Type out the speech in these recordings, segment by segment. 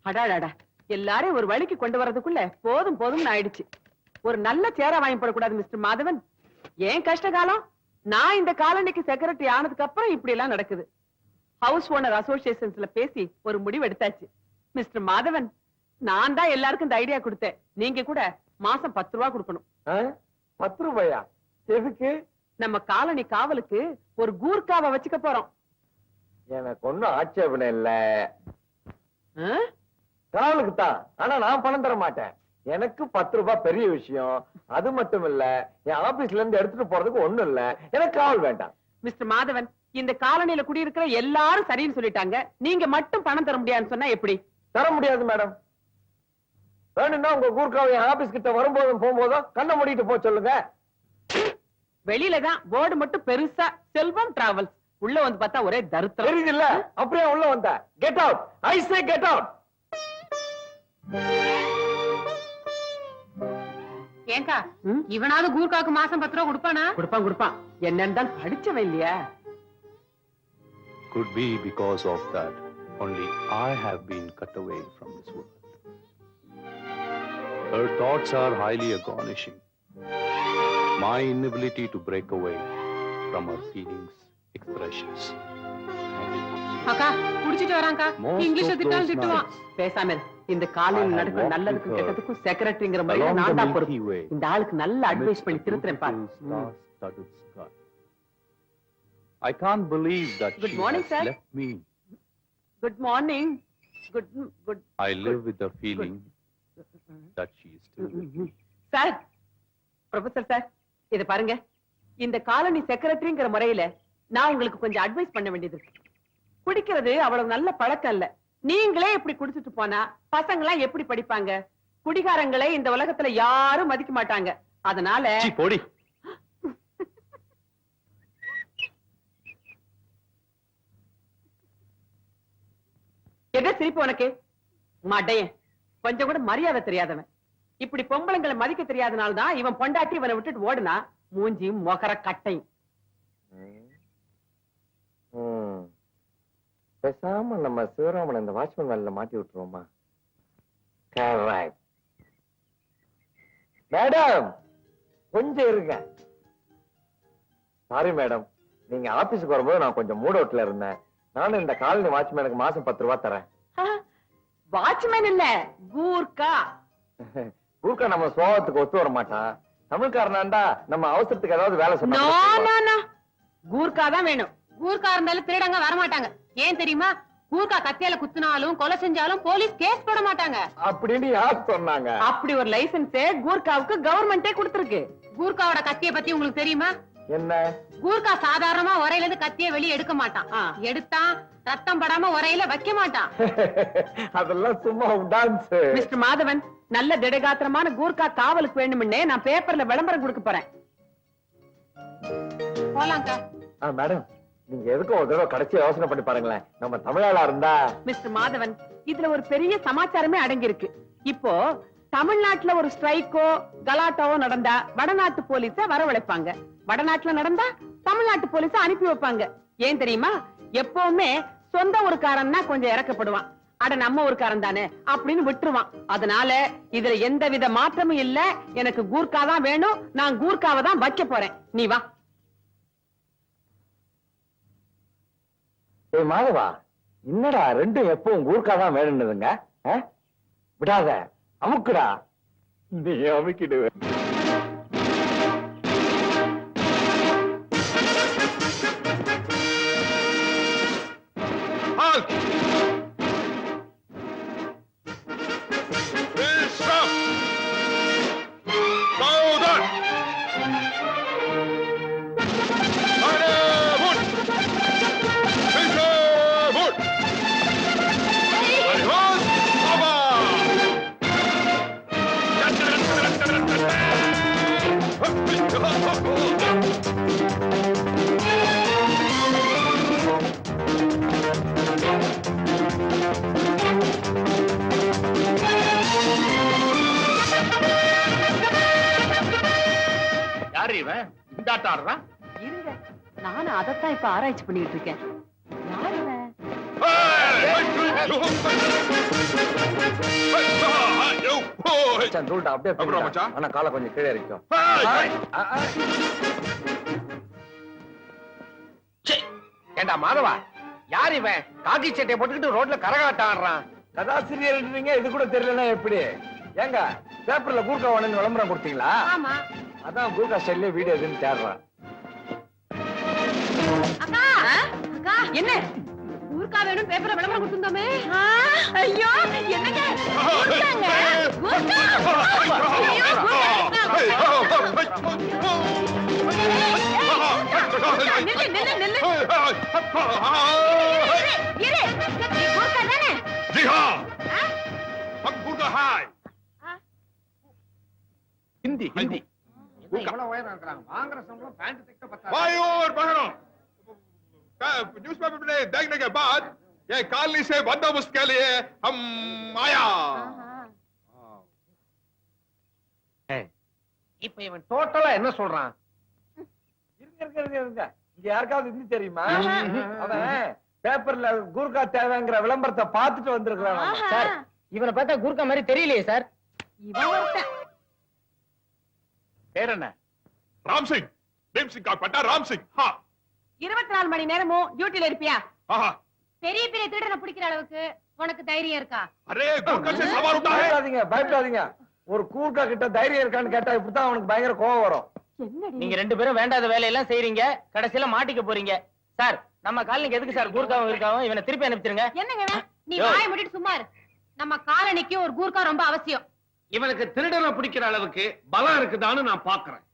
அடாடாடா, எல்லாரையும் ஒரு வழிக்கு கொண்டு வரதுக்குள்ள போதும் போதும் ஆயிடுச்சு. ஒரு நல்ல சேர வாங்கி போடக்கூடாது மிஸ்டர் மாதவன்? ஏன் கஷ்ட காலம்? நான் இந்த காலனிக்கு செக்ரட்டரி ஆனதுக்கு அப்புறம் இப்படி எல்லாம் நடக்குது. ஹவுஸ் ஓனர் அசோசியேஷன்ஸ்ல பேசி ஒரு முடிவு எடுத்தாச்சு. மிஸ்டர் மாதவன், நான் தான் எல்லாருக்கும் இந்த ஐடியா கொடுத்தேன். நீங்க கூட மாசம் 10 ரூபாய் கொடுக்கணும். 10 ரூபாயா? எதுக்கு? நம்ம காலனி காவலுக்கு ஒரு கூர்க்காவை வச்சுக்க போறோம். எனக்கு ஒண்ணும் ஆட்சேபனை இல்ல. காவலுக்கு தான், ஆனா நான் பணம் தர மாட்டேன். எனக்கு 10 ரூபாய் பெரிய விஷயம். அது மட்டும் இல்ல, என் ஆபீஸ்ல இருந்து எடுத்துட்டு போறதுக்கு ஒண்ணும் இல்ல. எனக்கு காவல் வேண்டாம். மிஸ்டர் மாதவன், இந்த காலனியில குடியிருக்கிற எல்லாரும் சரின்னு சொல்லிட்டாங்க. நீங்க மட்டும் பணம் தர முடியாதுன்னு சொன்னா எப்படி? தர முடியாது மேடம். வேணும்னா உங்க கூர்க்காவை என் ஆபீஸ் கிட்ட வரும்போதும் போகும்போதும் கண்ணை மூடிட்டு போக சொல்லுங்க. வெளியில தான் போர்டு மட்டும் பெருசா செல்வம் டிராவல்ஸ், உள்ள வந்து பார்த்தா ஒரே தருத்திரம். தெரியுது இல்ல? அப்படியே உள்ள வந்த. கெட் அவுட், ஐ சே கெட் அவுட். ஏங்கா, இவனாவது கூர்க்காவுக்கு மாசம் 10 ரூபா கொடுப்பானா? கொடுப்பான். என்னன்னு தான் படிச்சவன் இல்லையா? Could be because of that only I have been cut away from this world. Her thoughts are highly astonishing. My inability to break away from her feelings, expressions. அக்கா, குடிச்சிட்டு வராங்கா. இங்கிலீஷ்ல திட்டாலும் திட்டுவான். பேசாம இந்த காலையில் நடக்கிற நல்லதுக்கும் கெட்டதுக்கும் செக்ரட்டரிங்கிற மாதிரி நான் தான் பொறுப்பு. இந்த ஆளுக்கு நல்ல அட்வைஸ் பண்ணி திருத்துறேன் பாரு. I can't believe that Good she morning, has sir. left me. Good morning. Good. I live with the feeling that she is still with me. Sir, professor sir, இத பாருங்க. இந்த காலனி செக்ரட்டரிங்கிற முறையில நான் உங்களுக்கு கொஞ்சம் அட்வைஸ் பண்ண வேண்டியது இருக்கு. குடிக்கிறது அவ்வளவு நல்ல பழக்கம் இல்ல. நீங்களே இப்படி குடிச்சிட்டு போனா பசங்களா எப்படி படிப்பாங்க? குடிகாரங்களை இந்த உலகத்துல யாரும் மதிக்க மாட்டாங்க. அதனால போடி. என்ன சிரிப்பு உனக்கு? மடையன், கொஞ்சம் கூட மரியாதை தெரியாதவன். இப்படி பொம்பளைங்களை மதிக்க தெரியாதனால்தான் இவன் பொண்டாட்டி இவனை விட்டுட்டு ஓடுனா. மூஞ்சியும் மொகர கட்டையும். பேசாம நம்ம சிவராமன் இந்த வாட்ச்மேன் வேலையில மாட்டி விட்டுருவோமா? மேடம், கொஞ்சம் இருங்க. சாரி மேடம், நீங்க ஆபீஸுக்கு வரும்போது நான் கொஞ்சம் மூட் அவுட்ல இருந்தேன். நானும் இந்த காலனி வாட்ச்மேனுக்கு மாசம் 10 ரூபாய் தரேன். வாட்ச்மேன் இல்ல, கூர்க்கா. கூர்க்கா நம்ம சுபாவத்துக்கு ஒத்து வர மாட்டான். தமிழ்காரனாண்டா நம்ம அவசரத்துக்கு ஏதாவது வேலை சொன்னா கூர்க்கா தான் வேணும். கூர்க்கா இருந்தாலும் திருடங்க வரமாட்டாங்க. ஏன் தெரியுமா? கூர்க்கா கத்தியால குத்துனாலும் கொலை செஞ்சாலும் போலீஸ் கேஸ் போட மாட்டாங்க அப்படின்னு யார் சொன்னாங்க? அப்படி ஒரு லைசென்ஸே கூர்க்காவுக்கு கவர்மெண்டே கொடுத்திருக்கு. கூர்க்காவோட கத்திய பத்தி உங்களுக்கு தெரியுமா? என்ன? கூர்க்கா சாதாரணமா உரையில இருந்து கத்திய வெளியே எடுக்க மாட்டான். எடுத்தா ரத்தம் படாம உரையில வைக்க மாட்டான். அதெல்லாம் சும்மா டான்ஸ். மிஸ்டர் மாதவன், நல்ல திடகாத்திரமான கூர்க்கா காவலுக்கு வேணும்னே நான் பேப்பர்ல விளம்பரம் கொடுக்க போறேன். போலாங்கா. மேடம், நீங்க எதுக்கும் ஒரு தடவை கடைசி யோசனை பண்ணி பாருங்களேன். நம்ம தமிழாளா இருந்தா. மிஸ்டர் மாதவன், இதுல ஒரு பெரிய சமாச்சாரமே அடங்கி இருக்கு. இப்போ தமிழ்நாட்டுல ஒரு ஸ்ட்ரைக்கோ கலாட்டாவோ நடந்தா வடநாட்டு போலீஸ வரவழைப்பாங்க. வடநாட்டுல நடந்தா தமிழ்நாட்டு போலீஸ அனுப்பி வைப்பாங்க. ஏன் தெரியுமா? எப்பவுமே சொந்த ஊருக்காரன்னா கொஞ்சம் இறக்கப்படுவான். அட நம்ம ஊருக்காரன் தானே அப்படின்னு விட்டுருவான். அதனால இதுல எந்தவித மாற்றமும் இல்ல. எனக்கு கூர்க்கா தான் வேணும். நான் கூர்க்காவை தான் வைக்க போறேன். நீ வா. மாதவா, என்னடா ரெண்டும் எப்பவும் கூர்க்கா தான் வேணும்னுதுங்க? விடாத, அமுக்குடா. நீ அமுக்கிடுவ. இருங்க, நானும் அதைத்தான் இப்ப ஆராய்ச்சி பண்ணிட்டு இருக்கேன். யாரு மச்சான், தூள்டா, அப்படியே அப்புறம் பின்னுடா. மச்சான்? ஆனா காலை கொஞ்சம் கீழே இருக்கும். ஏண்டா மாதவா, யார் இவன் காக்கி சட்டையை போட்டுக்கிட்டு ரோட்ல கரகாட்டம் ஆடுறான்? கதாசிரியர் இது கூட தெரியலன்னா எப்படி? ஏங்க பேப்பர்ல கூர்க்கா வேணும்னு விளம்பரம் கொடுத்தீங்களா? ஆமா. அதான் கூர்க்கா ஸ்டைல்ல வீடியோ எதுன்னு தேடுறான். அக்கா அக்கா, என்ன? ஊர்க்கா வேணும் பேப்பர்ல விளம்பரம் கொடுத்துருந்தோமே. ஐயோ, என்னங்க? கூர்க்காங்க. கூர்க்கா. ஐயோ, நில்லு, நில்லு, நில்லு. இரு, நீ கூர்க்கா தானே? जी हाँ हम गुरका हाय ஹிந்தி ஹிந்தி. எவ்வளவு உயரம் இருக்கிறாங்க? வாங்குற சம்பளம் பேண்ட் தைக்க பத்தாது. भाई और बहनों, न्यूज़पेपर में देखने के बाद ये कॉलोनी से बंदोबस्त के लिए हम आया। இப்ப இவன் டோட்டலா என்ன சொல்றான்? இருங்க. இங்க யாருக்காவது ஹிந்தி தெரியுமா? அவன் பேப்பர்ல கூர்க்கா தேவைங்கிற விளம்பரத்தை பார்த்துட்டு வந்திருக்கிறான். சார், இவனை பார்த்தா குர்கா மாதிரி தெரியலையே சார். இவன் ஒருத்தன். பேர் என்ன? राम सिंह, भीम सिंह का पट्टा राम सिंह। हाँ 24 மணி நேரமும் டியூட்டில இருப்பியா? हाँ। பெரிய பெரிய திருடனை பிடிக்கிற அளவுக்கு உனக்கு தைரியம் இருக்கா? अरे गुरका से सवार होता है। பயப்படாதீங்க. ஒரு கூர்க்கா கிட்ட தைரியம் இருக்கான்னு கேட்டா இப்படித்தான் அவனுக்கு பயங்கர கோவம் வரும். என்னடி? நீங்க ரெண்டு பேரும் வேண்டாத வேலையெல்லாம் செய்றீங்க, கடைசியில மாட்டிக்க போறீங்க. சார், நம்ம காலனிக்கு எதுக்கு சார் கூர்காவும் இருக்காவும்? இவனை திருப்பி அனுப்பிச்சிருங்க. என்னங்க இவன்? நீ வாயை மூடிட்டு சும்மா இரு. நம்ம காலனிக்கு ஒரு கூர்க்கா ரொம்ப அவசியம். இவனுக்கு திருடனை பிடிக்கிற அளவுக்கு பலம் இருக்குதான்னு நான் பாக்குறேன்.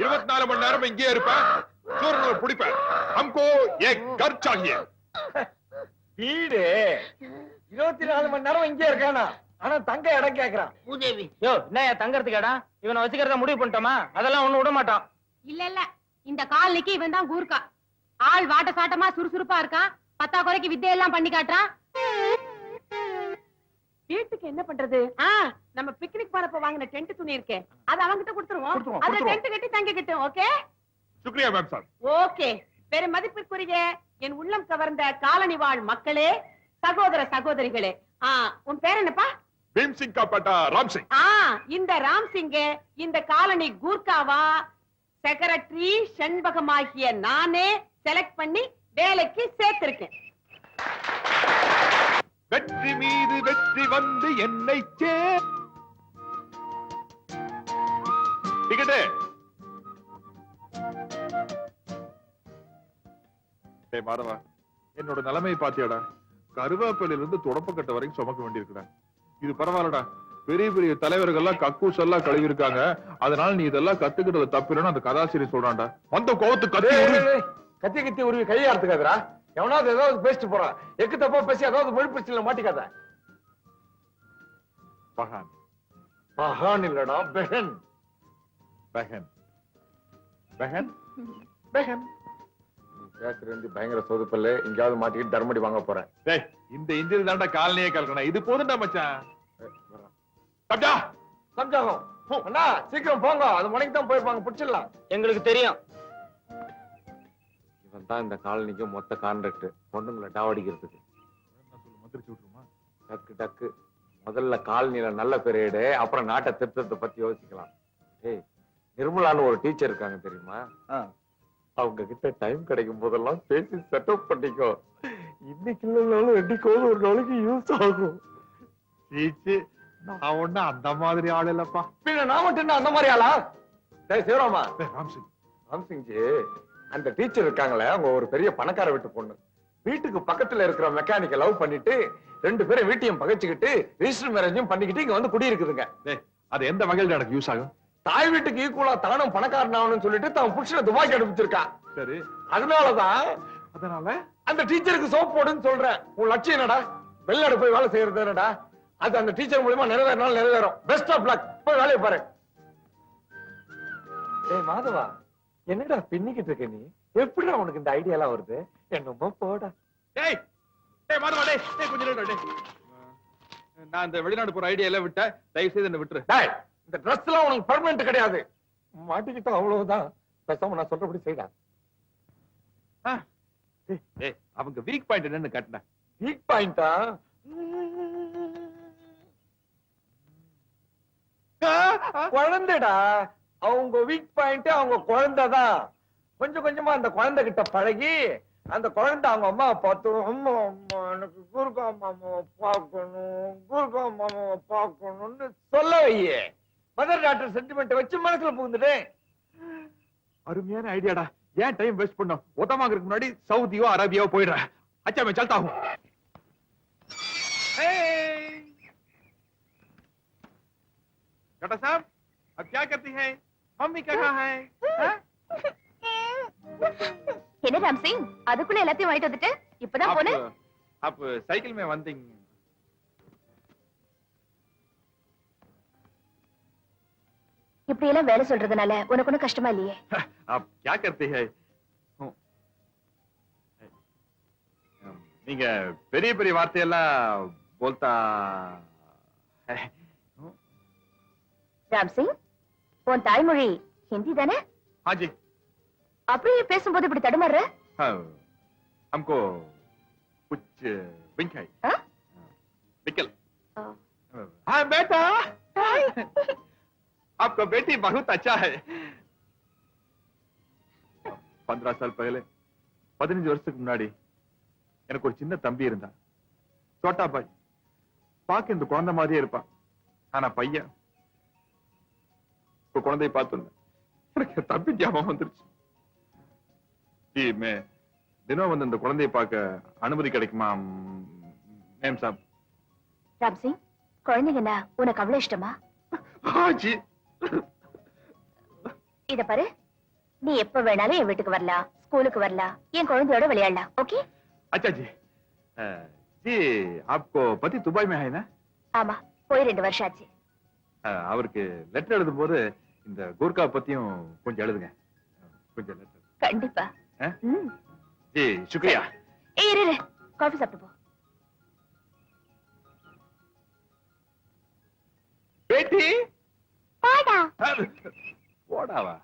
24 மணி நேரம் இங்கே இருப்பேன், சூரனை பிடிப்பேன். हमको एक घर चाहिए। வீடு 24 மணி நேரம் இங்கே இருக்கானா? ஆனா தங்க இடம் கேக்குறான். பூதேவி. யோ, என்ன தங்கறதுக்கு இடம்? இவனை வச்சுக்கிறத முடிவு பண்ணிட்டோமா? அதெல்லாம் ஒண்ணு விட மாட்டோம். இல்ல இல்ல, இந்த காலனிக்கு இவன் தான் கூர்க்கா. ஆள் வாட்ட சாட்டமா சுறுசுறுப்பா இருக்கான். பத்தா குறைக்கு வித்தையெல்லாம் பண்ணி காட்டுறான். வீட்டுக்கு என்ன பண்றது? நம்ம பிக்னிக் போறப்ப வாங்கின டென்ட் துணி இருக்கே, அது அவங்கிட்ட கொடுத்துருவோம். கொடுத்துருவோம், அதுல கொடுத்துருவோம். டென்ட் கட்டி தங்கிக்கிட்டோம். ஓகே शुक्रिया मैम साहब। ஓகே. பெரும் மதிப்பிற்குரிய என் உள்ளம் கவர்ந்த காலனி வாழ் மக்களே, சகோதர சகோதரிகளே, உன் பேர் என்னப்பா? भीम सिंह का पट्टा राम सिंह। இந்த ராம் சிங்க இந்த காலனி கூர்க்காவா செக்ரட்டரி செண்பகமாகிய நானே செலக்ட் பண்ணி வேலைக்கு சேர்த்திருக்கேன். வெற்றி மீது வெற்றி வந்து என்னை டிக்கெட்டு. ஏய் மாதவா, என்னோட நிலைமையை பாத்தியாடா? கருவேப்பிலையில இருந்து தொடப்பக்கட்ட வரைக்கும் சுமக்க வேண்டியிருக்குடா. இது பரவாயில்லடா, பெரிய பெரிய தலைவர்கள்லாம் கக்கூஸ் எல்லாம் கழுவி இருக்காங்க. அதனால நீ இதெல்லாம் கத்துக்கிட்டது தப்பில்லைன்னு அந்த கதாசிரியர் சொல்றான்டா. வந்த கோவத்து கத்தி உருவி. கத்தி உருவி கையை அறுத்துக்காதரா. எவனாவது ஏதாவது பேசிட்டு போறான். எக்கு தப்பா பேசி ஏதாவது மொழி பிரச்சனை மாட்டிக்காத. பகான் மகான் இல்லடா, பெஹன். பகன் பகன் பகன். பேசுறது பயங்கர சொதுப்பல்ல. எங்கேயாவது மாட்டிக்கிட்டு தர்மடி வாங்க போறேன். டேய், இந்த இன்ஜின் தாண்டா காலனியே கலக்கணும். இது போதும்டா மச்சான். சப்ஜா சம்ஜாகம். அண்ணா சீக்கிரம் போங்க, அது மணிக்கு தான் போயிருப்பாங்க. பிடிச்சிடலாம். எங்களுக்கு தெரியும். இவன் தான் இந்த காலனிக்கு மொத்த கான்ட்ராக்ட். பொண்ணுங்களை டாவடிக்கிறதுக்கு. டக்கு டக்கு. முதல்ல காலனில நல்ல பெரியடு, அப்புறம் நாட்டை திருத்தத்தை பத்தி யோசிக்கலாம். ஏய், நிர்மலான்னு ஒரு டீச்சர் இருக்காங்க தெரியுமா? அவங்க கிட்ட டைம் கிடைக்கும் போதெல்லாம் பேசி செட்டப் பண்ணிக்கோ. இன்னைக்கு இல்லைனாலும் என்னைக்கோது ஒரு நாளைக்கு யூஸ் ஆகும். சீச்சி, நான் ஒண்ணு அந்த மாதிரி ஆள் இல்லப்பா. பின்ன நான் மட்டும் அந்த மாதிரி ஆளா? டேய் சிவராமா, ராம்சிங், ராம்சிங்ஜி, அந்த டீச்சர் இருக்காங்களே, அவங்க ஒரு பெரிய பணக்கார வீட்டு பொண்ணு. வீட்டுக்கு பக்கத்துல இருக்கிற மெக்கானிக்க லவ் பண்ணிட்டு 2 பேரும் வீட்டையும் பகைச்சுக்கிட்டு ரிஜிஸ்டர் மேரேஜும் பண்ணிக்கிட்டு இங்க வந்து குடியிருக்குதுங்க. அது எந்த வகையில் எனக்கு யூஸ் ஆகும்? தாய் வீட்டுக்கு ஈக்குவலா தானும் பணக்காரன் ஆகணும்னு சொல்லிட்டு தான் புருஷனை துபாய்க்கு அனுப்பிச்சிருக்கா. சரி, அதனாலதான் அதனால அந்த டீச்சருக்கு சோப் போடுன்னு சொல்றேன். உன் லட்சியம் என்னடா? வெளிநாடு போய் வேலை செய்யறது என்னடா? அது அந்த டீச்சர் மூலமா நிறைவேறினாலும் நிறைவேறும். Best of luck. போய் வேலையை பாரு. ஏய் மாதவா, என்னடா பின்னிக்கிட்டு இருக்க நீ? எப்படிடா உனக்கு இந்த ஐடியா எல்லாம் வருது? என்னமோ போடா. டேய் டேய் மாதவா, டேய் டேய் கொஞ்சம் நில்லு டேய். நான் இந்த வெளிநாடு போற ஐடியா எல்லாம் விட்டேன். தயவு செய்து என்ன விட்டுரு. டேய், இந்த Dress எல்லாம் உனக்கு பெர்மனன்ட் கிடையாது. மாட்டிக்கிட்டா அவ்வளவுதான். பேசாம நான் சொல்றபடி செய்டா. ஏய் அவங்க வீக் பாயிண்ட் என்னன்னு காட்டுன. வீக் பாயிண்டா? குழந்தைடா. அவங்க வீக் பாயிண்ட் அவங்க குழந்தைதான். கொஞ்சம் கொஞ்சமா அந்த குழந்தை கிட்ட பழகி அந்த குழந்தை அவங்க அம்மாவை பார்த்து, அம்மா அம்மா எனக்கு குருகா மாமாவை பார்க்கணும், குருகா மாமாவை பார்க்கணும்னு சொல்ல வையே. மதர் டாக்டர் சென்டிமெண்ட் வச்சு மனசுல புகுந்துட்டேன். அருமையான ஐடியாடா. ஏன் டைம் வேஸ்ட் பண்ணோம்? ஒத்தமாங்கிறதுக்கு முன்னாடி சவுதியோ அரேபியாவோ போயிடுற. अच्छा मैं चलता हूँ। बेटा साहब अब क्या करती है? मम्मी कहाँ है? என்ன ராம்சிங் அதுக்குள்ள எல்லாத்தையும் வாங்கிட்டு வந்துட்டு இப்பதான் போனே? आप साइकिल में वन थिंग। இப்படி எல்லாம் வேலை சொல்றதுனால உனக்கு ஒன்னும் கஷ்டமா இல்லையே? आप क्या करती है? நீங்க பெரிய பெரிய வார்த்தையெல்லாம் போல்தா ராம்சிங் உன் தாய்மொழி ஹிந்தி தானே? हाँ जी। அப்படியே பேசும்போது இப்படி தடுமாறுற? हमको कुछ विंक है। हाँ? विकल। हाँ बेटा आपका बेटी बहुत अच्छा है। 15 साल पहले 15 வருஷத்துக்கு முன்னாடி எனக்கு ஒரு சின்ன தம்பி இருந்தான். சோட்டா பாய். பாக்க இந்த குழந்தை மாதிரியே இருப்பான். ஆனா பையன் குழந்தையை பார்த்தோம் எனக்கு தம்பி ஞாபகம் வந்துருச்சு. தினம் வந்து இந்த குழந்தையை பார்க்க அனுமதி கிடைக்குமா மேம் சாப்? ராம்சிங் குழந்தைங்கன்னா உனக்கு அவ்வளவு இஷ்டமா? ஜி இத பாரு நீ எப்ப வேணாலும் என் வீட்டுக்கு வரலாம், ஸ்கூலுக்கு வரலாம், என் குழந்தையோட விளையாடலாம். ஓகே? अच्छा जी। जी आपको पति दुबई में है ना? ஆமா போய் 2 வருஷம் ஆச்சு. அவருக்கு லெட்டர் எழுதும் போது இந்த கூர்கா பத்தியும் கொஞ்சம் எழுதுங்க. கொஞ்சம் லெட்டர். கண்டிப்பா. जी शुक्रिया। ஏய் இரு காபி சாப்பிட்டு போ. बेटी பாடா போடாவா?